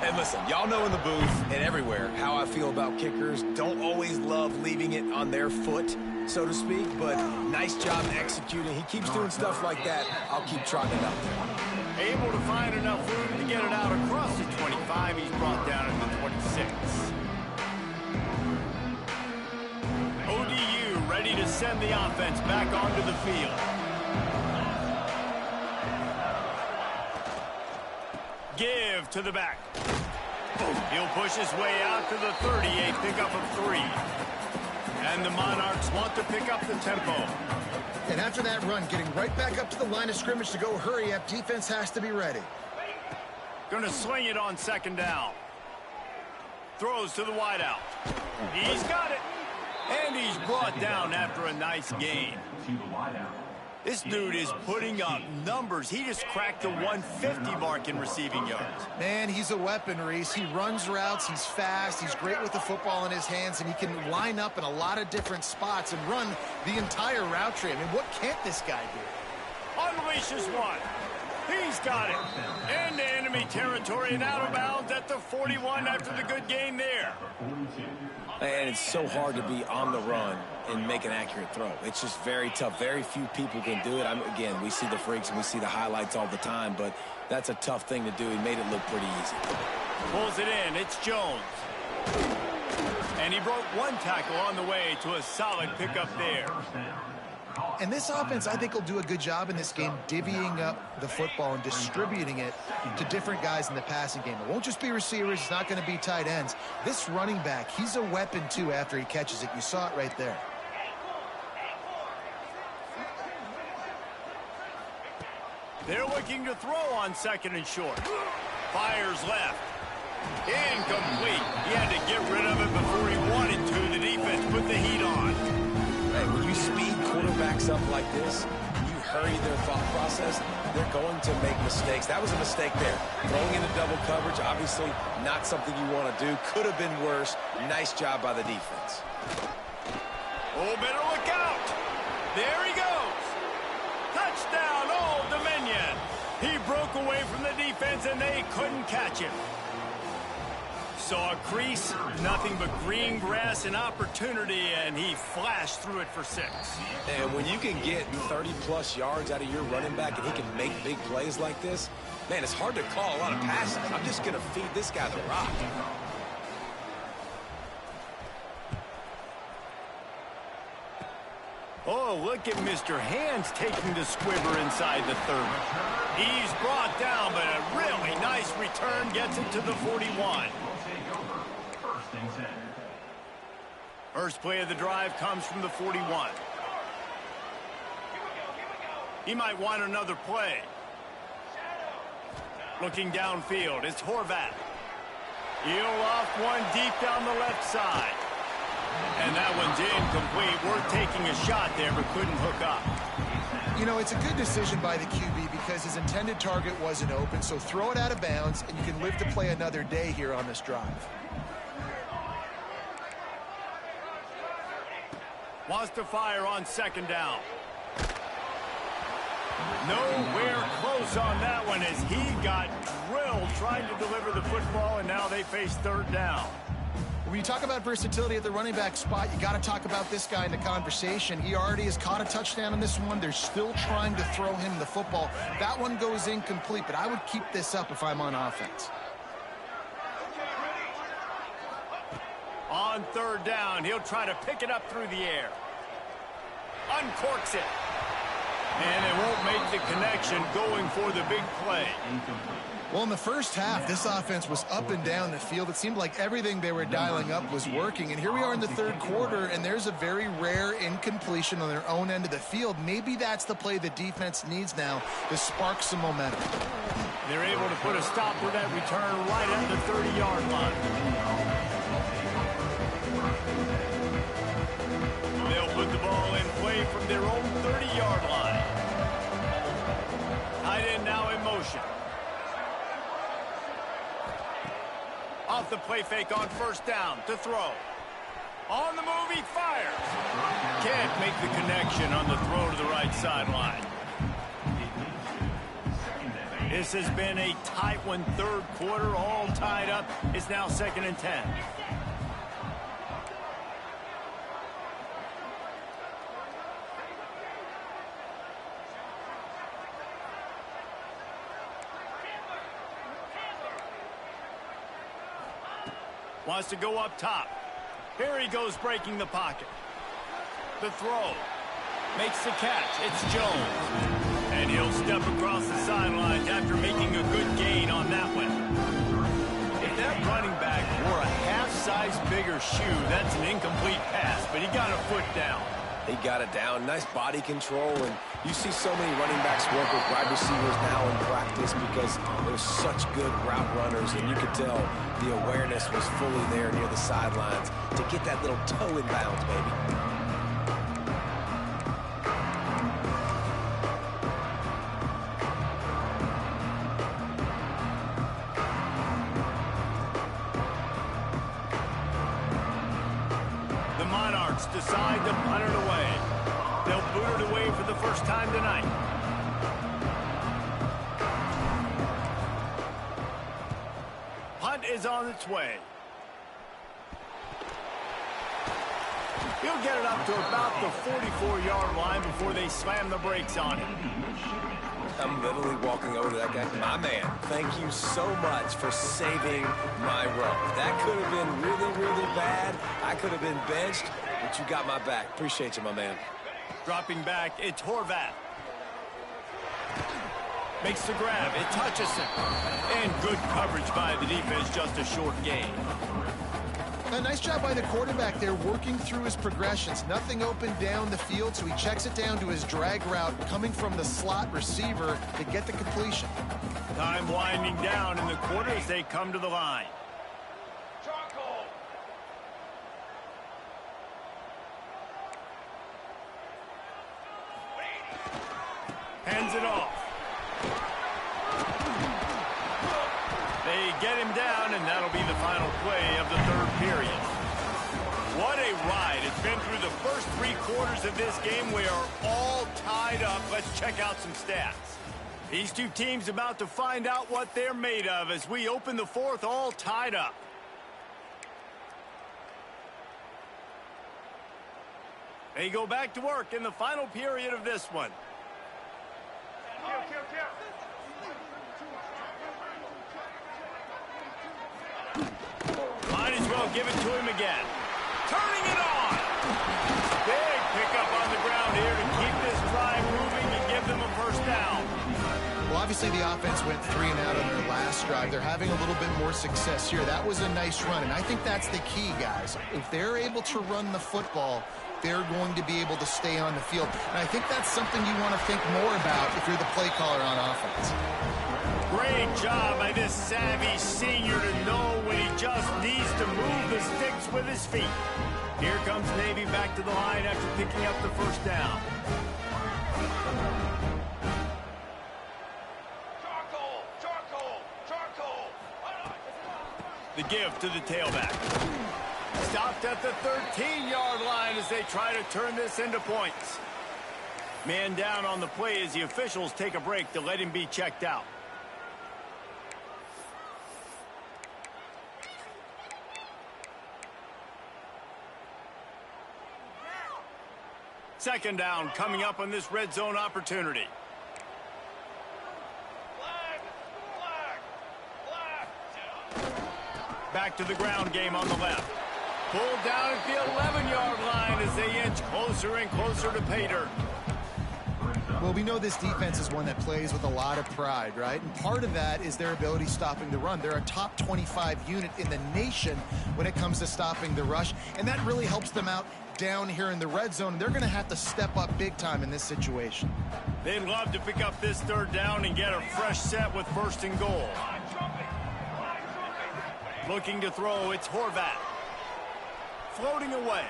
And listen, y'all know in the booth and everywhere how I feel about kickers. Don't always love leaving it on their foot, so to speak, but nice job executing. He keeps doing stuff like that. I'll keep trotting it out there. Able to find enough room to get it out across the 25. He's brought down at the 26. ODU ready to send the offense back onto the field. Give to the back. He'll push his way out to the 38, pickup of 3. And the Monarchs want to pick up the tempo. And after that run, getting right back up to the line of scrimmage to go hurry up, defense has to be ready. Going to sling it on 2nd down. Throws to the wideout. He's got it. And he's brought down after a nice gain. This dude is putting up numbers. He just cracked the 150 mark in receiving yards. Man, he's a weapon, Reese. He runs routes, he's fast, he's great with the football in his hands, and he can line up in a lot of different spots and run the entire route tree. I mean, what can't this guy do? Unleashes one. He's got it. Into enemy territory and out of bounds at the 41 after the good game there. And it's so hard to be on the run and make an accurate throw. It's just very tough. Very few people can do it. Again, we see the freaks and we see the highlights all the time, but that's a tough thing to do. He made it look pretty easy. Pulls it in. It's Jones. And he broke 1 tackle on the way to a solid pickup there. And this offense, I think, will do a good job in this game divvying up the football and distributing it to different guys in the passing game. It won't just be receivers. It's not going to be tight ends. This running back, he's a weapon, too, after he catches it. You saw it right there. They're looking to throw on 2nd and short. Fires left. Incomplete. He had to get rid of it before he wanted to. The defense put the heat on. Hey, when you speed quarterbacks up like this, you hurry their thought process, they're going to make mistakes. That was a mistake there. Throwing into double coverage, obviously not something you want to do. Could have been worse. Nice job by the defense. Oh, better look out. There he goes. Touchdown, Old Dominion. He broke away from the defense, and they couldn't catch him. Saw a crease, nothing but green grass and opportunity, and he flashed through it for 6. And when you can get 30-plus yards out of your running back and he can make big plays like this, man, it's hard to call a lot of passes. I'm just going to feed this guy the rock. Oh, look at Mr. Hands taking the squibber inside the 30. He's brought down, but a really nice return gets him to the 41. First play of the drive comes from the 41. He might want another play. Looking downfield, it's Horvat. He'll off one deep down the left side. And that one's incomplete. Worth taking a shot there, but couldn't hook up. You know, it's a good decision by the QB because his intended target wasn't open, so throw it out of bounds, and you can live to play another day here on this drive. Wants to fire on 2nd down. Nowhere close on that one as he got drilled trying to deliver the football, and now they face 3rd down. When you talk about versatility at the running back spot, you got to talk about this guy in the conversation. He already has caught a touchdown on this one. They're still trying to throw him the football. That one goes incomplete, but I would keep this up if I'm on offense. On 3rd down, he'll try to pick it up through the air. Uncorks it. And it won't make the connection going for the big play. Well, in the first half, this offense was up and down the field. It seemed like everything they were dialing up was working. And here we are in the 3rd quarter, and there's a very rare incompletion on their own end of the field. Maybe that's the play the defense needs now to spark some momentum. They're able to put a stop to that return right at the 30-yard line. They'll put the ball in play from their own 30-yard line. Tight end now in motion. Off the play fake on 1st down to throw. On the move, he fires. Can't make the connection on the throw to the right sideline. This has been a tight one, 3rd quarter, all tied up. It's now 2nd and 10. Wants to go up top. Here he goes breaking the pocket. The throw. Makes the catch. It's Jones. And he'll step across the sidelines after making a good gain on that one. If that running back wore a half-size bigger shoe, that's an incomplete pass, but he got a foot down. He got it down. Nice body control. And you see so many running backs work with wide receivers now in practice because they're such good route runners. And you could tell the awareness was fully there near the sidelines to get that little toe in bounds, baby. Decide to punt it away. They'll boot it away for the first time tonight. Punt is on its way. He'll get it up to about the 44-yard line before they slam the brakes on it. I'm literally walking over to that guy. My man, thank you so much for saving my run. That could have been really, really bad. I could have been benched, but you got my back. Appreciate you, my man. Dropping back, it's Horvath. Makes the grab, it touches him. And good coverage by the defense, just a short gain. A nice job by the quarterback there, working through his progressions. Nothing open down the field, so he checks it down to his drag route, coming from the slot receiver to get the completion. Time winding down in the quarter as they come to the line. Hands it off. They get him down, and that'll be the final play of the third period. What a ride. It's been through the first 3 quarters of this game. We are all tied up. Let's check out some stats. These two teams about to find out what they're made of as we open the fourth all tied up. They go back to work in the final period of this one. Might as well give it to him again. Turning it on. Big pickup on the ground here to keep this drive moving and give them a first down. Well, obviously the offense went 3 and out on their last drive. They're having a little bit more success here. That was a nice run, and I think that's the key, guys. If they're able to run the football, they're going to be able to stay on the field. And I think that's something you want to think more about if you're the play caller on offense. Great job by this savvy senior to know when he just needs to move the sticks with his feet. Here comes Navy back to the line after picking up the first down. The give to the tailback. Stopped at the 13-yard line as they try to turn this into points. Man down on the play as the officials take a break to let him be checked out. Second down coming up on this red zone opportunity. Back to the ground game on the left. Pulled down at the 11-yard line as they inch closer and closer to pay dirt. Well, we know this defense is one that plays with a lot of pride, right? And part of that is their ability stopping the run. They're a top 25 unit in the nation when it comes to stopping the rush, and that really helps them out down here in the red zone. They're going to have to step up big time in this situation. They'd love to pick up this third down and get a fresh set with first and goal. Looking to throw, it's Horvath. Floating away.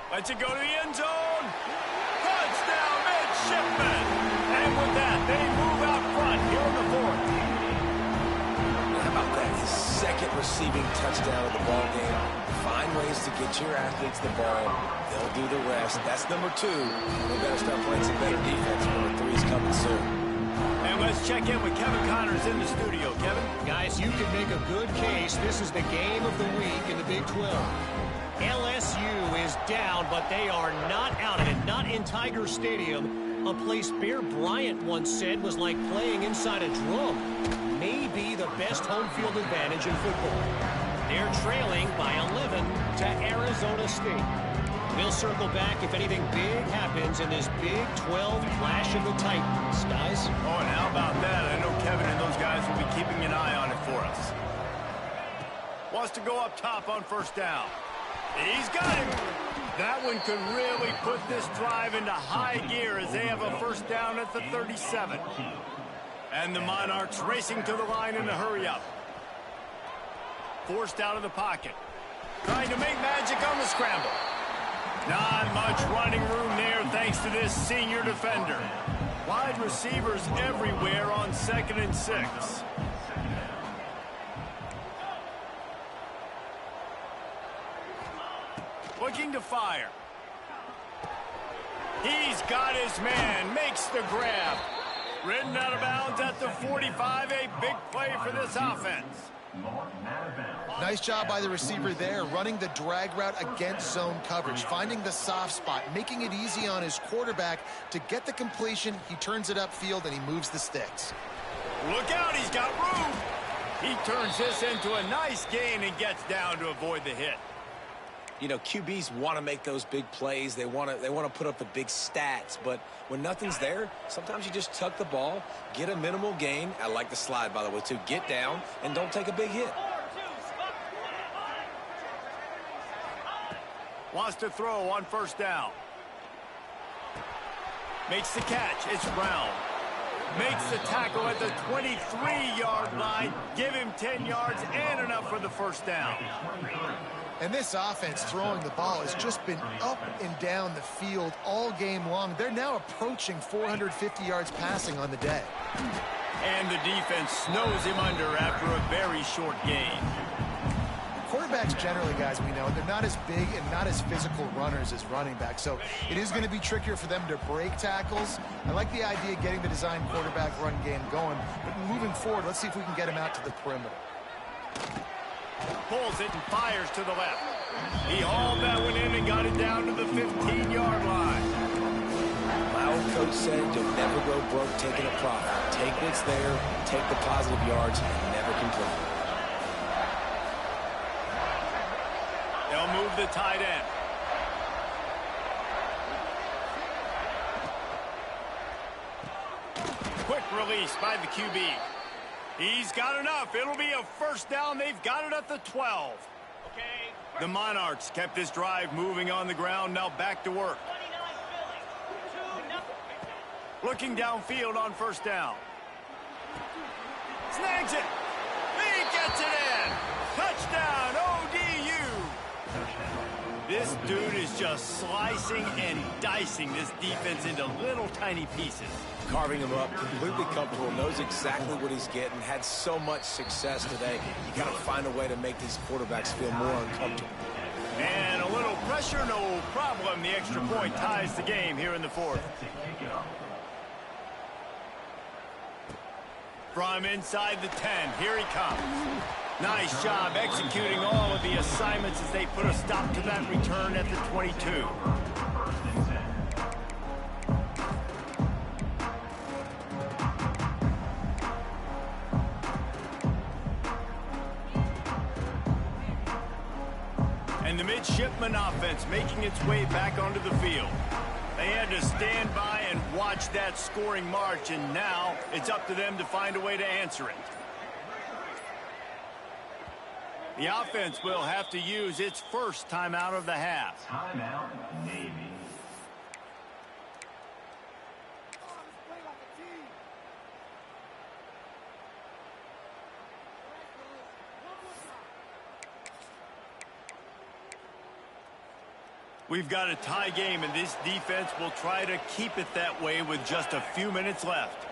Lets it go to the end zone. Touchdown, midshipman. And with that, they move out front here in the fourth. How about that? His second receiving touchdown of the ball game. Find ways to get your athletes the ball. They'll do the rest. That's number 2. They better start playing some better defense. Number 3 is coming soon. And let's check in with Kevin Connors in the studio. Kevin? Guys, you can make a good case. This is the game of the week in the Big 12. LSU is down, but they are not out of it. Not in Tiger Stadium, a place Bear Bryant once said was like playing inside a drum. Maybe the best home field advantage in football. They're trailing by 11 to Arizona State. We'll circle back if anything big happens in this Big 12 Clash of the Titans. Guys? Oh, and how about that? I know Kevin and those guys will be keeping an eye on it for us. Wants to go up top on first down. He's got him. That one could really put this drive into high gear as they have a first down at the 37. And the Monarchs racing to the line in a hurry-up. Forced out of the pocket. Trying to make magic on the scramble. Not much running room there thanks to this senior defender. Wide receivers everywhere on 2nd and 6. Looking to fire. He's got his man. Makes the grab. Ridden out of bounds at the 45. A big play for this offense. Nice job by the receiver there, running the drag route against zone coverage, finding the soft spot, making it easy on his quarterback to get the completion. He turns it upfield and he moves the sticks. Look out, he's got room. He turns this into a nice gain and gets down to avoid the hit. You know, QBs want to make those big plays. They want to put up the big stats. But when nothing's there, sometimes you just tuck the ball, get a minimal gain. I like the slide, by the way, too. Get down and don't take a big hit. Wants to throw on first down. Makes the catch. It's Brown. Makes the tackle at the 23-yard line. Give him 10 yards and enough for the first down. And this offense throwing the ball has just been up and down the field all game long. They're now approaching 450 yards passing on the day. And the defense snows him under after a very short gain. Quarterbacks generally, guys, we know, they're not as big and not as physical runners as running backs. So it is going to be trickier for them to break tackles. I like the idea of getting the design quarterback run game going. But moving forward, let's see if we can get him out to the perimeter. Pulls it and fires to the left. He hauled that one in and got it down to the 15-yard line. My old coach said you'll never go broke taking a profit. Take what's there, take the positive yards, and never complain. They'll move the tight end. Quick release by the QB. He's got enough. It'll be a first down. They've got it at the 12. The Monarchs kept this drive moving on the ground. Now back to work. Looking downfield on first down. Snags it. He gets it in. Touchdown, ODU. This dude is just slicing and dicing this defense into little tiny pieces. Carving him up, completely comfortable, knows exactly what he's getting, had so much success today. You got to find a way to make these quarterbacks feel more uncomfortable. And a little pressure, no problem. The extra point ties the game here in the fourth. From inside the 10, here he comes. Nice job executing all of the assignments as they put a stop to that return at the 22. And the midshipman offense making its way back onto the field. They had to stand by and watch that scoring march, and now it's up to them to find a way to answer it. The offense will have to use its first timeout of the half. Timeout, Navy. We've got a tie game, and this defense will try to keep it that way with just a few minutes left.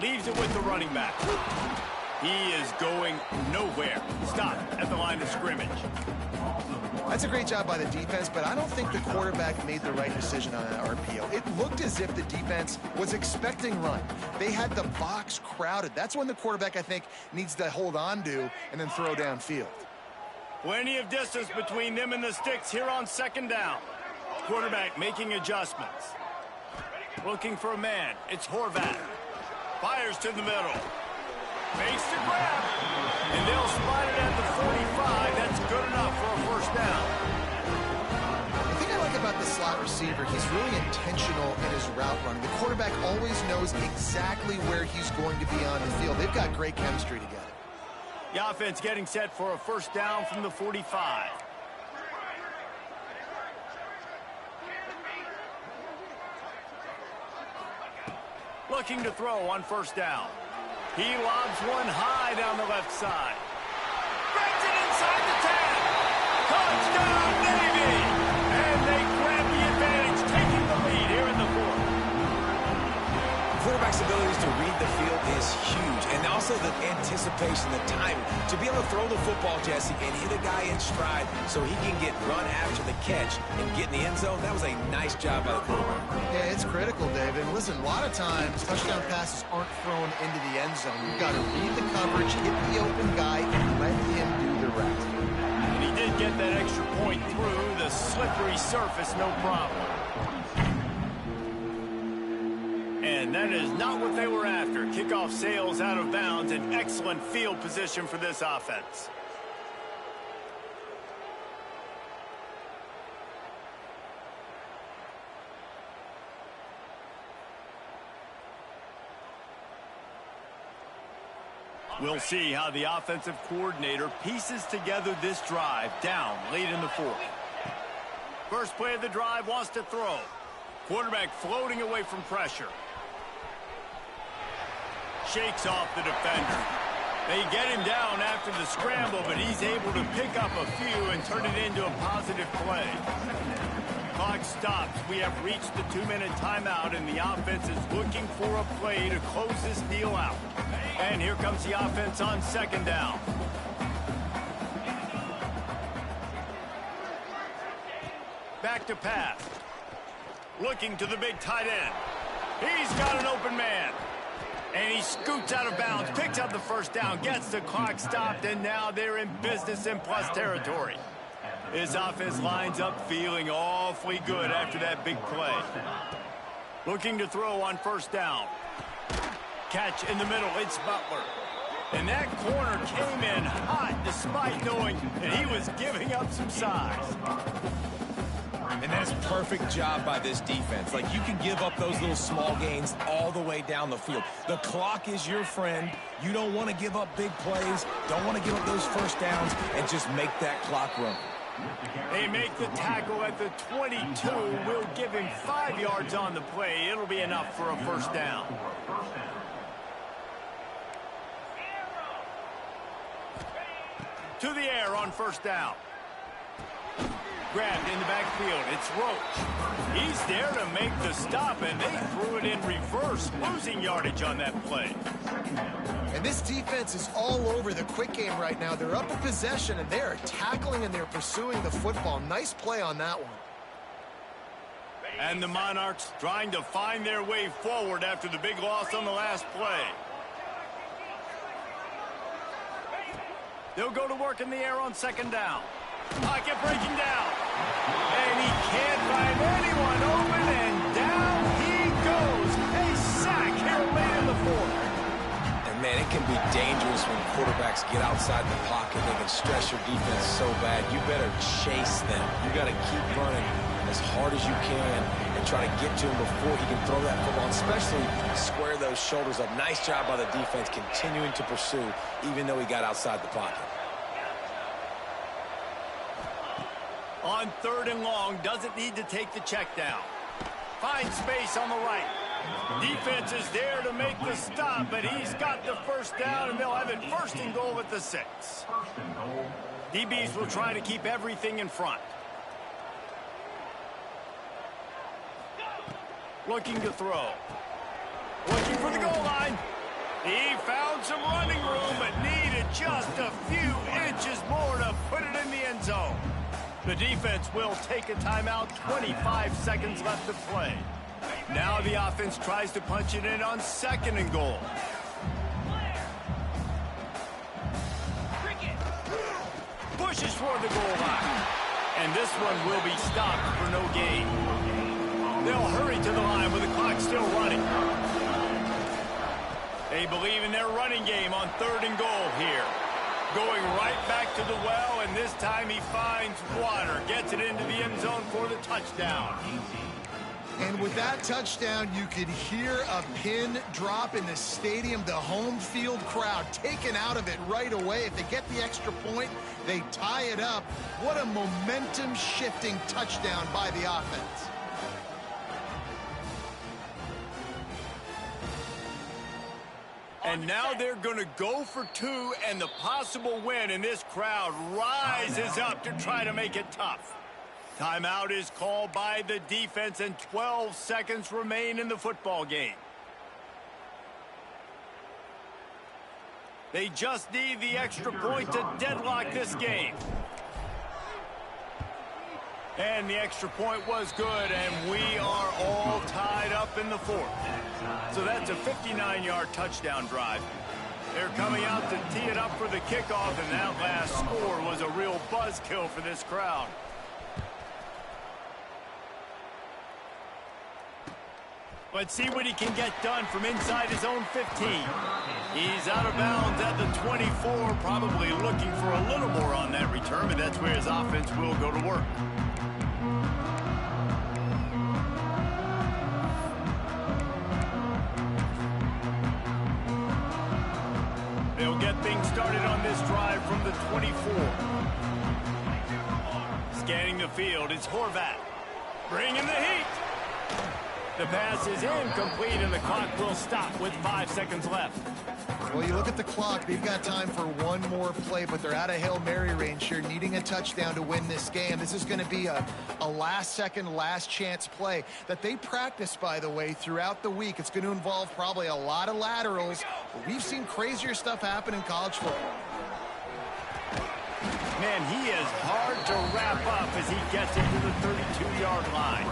Leaves it with the running back. He is going nowhere. Stop at the line of scrimmage. That's a great job by the defense, but I don't think the quarterback made the right decision on that RPO. It looked as if the defense was expecting run. They had the box crowded. That's when the quarterback, I think, needs to hold on to and then throw downfield. Plenty of distance between them and the sticks here on second down. Quarterback making adjustments. Looking for a man. It's Horvath. Fires to the middle. Makes the grab. And they'll spot it at the 45. That's good enough for a first down. The thing I like about the slot receiver, he's really intentional in his route running. The quarterback always knows exactly where he's going to be on the field. They've got great chemistry together. The offense getting set for a first down from the 45. Looking to throw on first down. He lobs one high down the left side. Breaks it inside the 10. Touchdown, Navy! And they grab the advantage, taking the lead here in the fourth. Quarterback's abilities to read the field is huge, and also the anticipation, the timing. To be able to throw the football, Jesse, and hit a guy in stride so he can get run after the catch and get in the end zone, that was a nice job by the quarterback. Yeah, it's critical, David. Listen, a lot of times, touchdown passes aren't thrown into the end zone. You've got to read the coverage, hit the open guy, and let him do the rest. And he did get that extra point through the slippery surface, no problem. And that is not what they were after. Kickoff sails out of bounds, an excellent field position for this offense. We'll see how the offensive coordinator pieces together this drive down late in the fourth. First play of the drive wants to throw. Quarterback floating away from pressure. Shakes off the defender. They get him down after the scramble, but he's able to pick up a few and turn it into a positive play. Clock stops. We have reached the 2-minute timeout, and the offense is looking for a play to close this deal out. And here comes the offense on second down. Back to pass. Looking to the big tight end. He's got an open man. And he scoots out of bounds, picks up the first down, gets the clock stopped, and now they're in business in plus territory. His offense lines up feeling awfully good after that big play. Looking to throw on first down. Catch in the middle, it's Butler. And that corner came in hot despite knowing that he was giving up some size. And that's a perfect job by this defense. Like, you can give up those little small gains all the way down the field. The clock is your friend. You don't want to give up big plays. Don't want to give up those first downs and just make that clock run. They make the tackle at the 22. We'll give him 5 yards on the play. It'll be enough for a first down. To the air on first down. Grabbed in the backfield. It's Roach. He's there to make the stop, and they threw it in reverse, losing yardage on that play. And this defense is all over the quick game right now. They're up a possession, and they're tackling and they're pursuing the football. Nice play on that one. And the Monarchs trying to find their way forward after the big loss on the last play. They'll go to work in the air on second down. Pocket breaking down. And he can't find anyone open, and down he goes. A sack here late in the fourth. And, man, it can be dangerous when quarterbacks get outside the pocket. They can stress your defense so bad. You better chase them. You got to keep running as hard as you can and try to get to him before he can throw that football, especially square those shoulders up. Nice job by the defense continuing to pursue, even though he got outside the pocket. On third and long, doesn't need to take the check down. Finds space on the right. Defense is there to make the stop, but he's got the first down, and they'll have it first and goal at the 6. DBs will try to keep everything in front. Looking to throw. Looking for the goal line. He found some running room, but needed just a few inches more to put it in the end zone. The defense will take a timeout. 25 seconds left to play. Now the offense tries to punch it in on second and goal. Pushes toward the goal line. And this one will be stopped for no gain. They'll hurry to the line with the clock still running. They believe in their running game on 3rd and goal here. Going right back to the well, and this time he finds water. Gets it into the end zone for the touchdown. And with that touchdown, you could hear a pin drop in the stadium. The home field crowd taken out of it right away. If they get the extra point, they tie it up. What a momentum-shifting touchdown by the offense. And now they're going to go for 2, and the possible win, and this crowd rises up to try to make it tough. Timeout is called by the defense, and 12 seconds remain in the football game. They just need the extra point to deadlock this game. And the extra point was good, and we are all tied up in the 4th. So that's a 59-yard touchdown drive. They're coming out to tee it up for the kickoff, and that last score was a real buzzkill for this crowd. Let's see what he can get done from inside his own 15. He's out of bounds at the 24, probably looking for a little more on that return, but that's where his offense will go to work. They'll get things started on this drive from the 24. Scanning the field, it's Horvat. Bringing the heat. The pass is incomplete, and the clock will stop with 5 seconds left. Well, you look at the clock. They've got time for one more play, but they're out of Hail Mary range here, needing a touchdown to win this game. This is going to be a last-second, last-chance play that they practice, by the way, throughout the week. It's going to involve probably a lot of laterals. We've seen crazier stuff happen in college football. Man, he is hard to wrap up as he gets into the 32-yard line.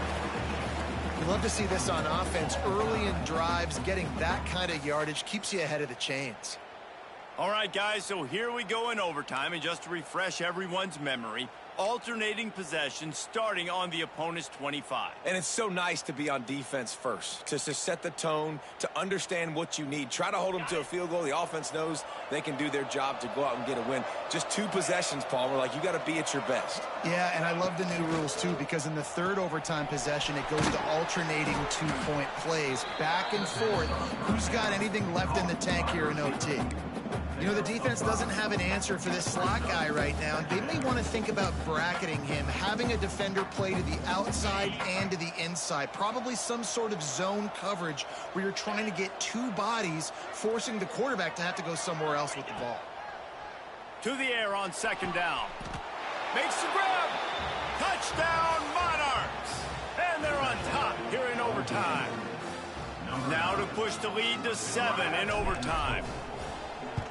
You love to see this on offense. Early in drives, getting that kind of yardage keeps you ahead of the chains. All right, guys, so here we go in overtime, and just to refresh everyone's memory, alternating possession starting on the opponent's 25. And it's so nice to be on defense first, to set the tone, to understand what you need. Try to hold them to a field goal. The offense knows they can do their job to go out and get a win. Just 2 possessions, Palmer. Like, you got to be at your best. Yeah, and I love the new rules, too, because in the 3rd overtime possession, it goes to alternating 2-point plays, back and forth. Who's got anything left in the tank here in OT? You know, the defense doesn't have an answer for this slot guy right now, and they may want to think about bracketing him, having a defender play to the outside and to the inside, probably some sort of zone coverage where you're trying to get 2 bodies, forcing the quarterback to have to go somewhere else with the ball. To the air on 2nd down. Makes the grab. Touchdown, Monarchs! And they're on top here in overtime. Now to push the lead to 7 in overtime.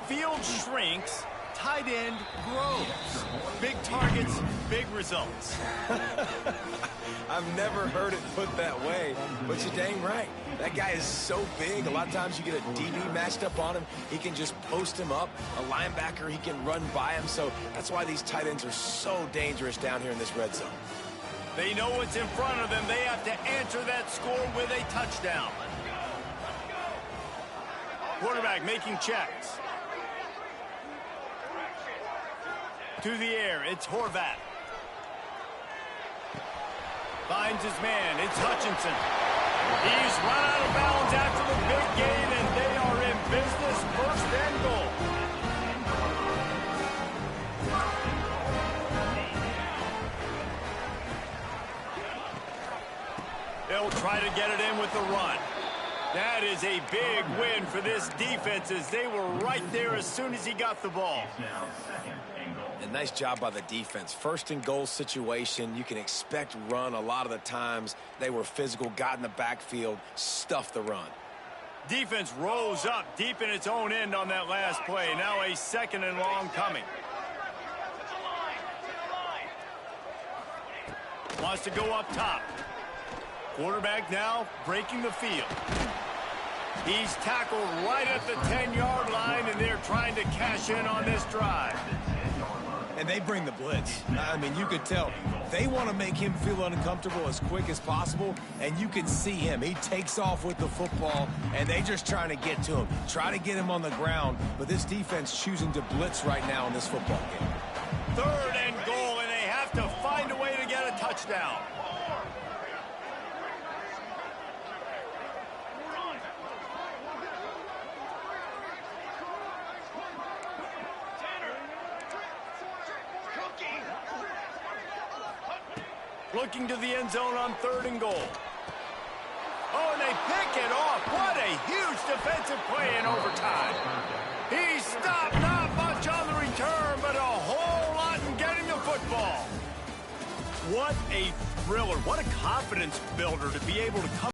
Field shrinks, tight end grows. Big targets, big results. I've never heard it put that way, but you're dang right. That guy is so big. A lot of times you get a DB matched up on him. He can just post him up. A linebacker, he can run by him. So that's why these tight ends are so dangerous down here in this red zone. They know what's in front of them. They have to answer that score with a touchdown. Quarterback making checks. To the air, it's Horvat. Finds his man, it's Hutchinson. He's run out of bounds after the big gain, and they are in business, 1st and goal. They'll try to get it in with the run. That is a big win for this defense, as they were right there as soon as he got the ball. And nice job by the defense. 1st and goal situation, you can expect run a lot of the times. They were physical, got in the backfield, stuffed the run. Defense rose up deep in its own end on that last play. Now a 2nd and long coming. Wants to go up top. Quarterback now breaking the field. He's tackled right at the 10-yard line, and they're trying to cash in on this drive. and they bring the blitz. I mean, you could tell they want to make him feel uncomfortable as quick as possible, and you can see him. He takes off with the football, and they just trying to get to him, try to get him on the ground, but this defense choosing to blitz right now in this football game. 3rd and goal, and they have to find a way to get a touchdown. Looking to the end zone on 3rd and goal. Oh, and they pick it off. What a huge defensive play in overtime. He stopped, not much on the return, but a whole lot in getting the football. What a thriller. What a confidence builder to be able to come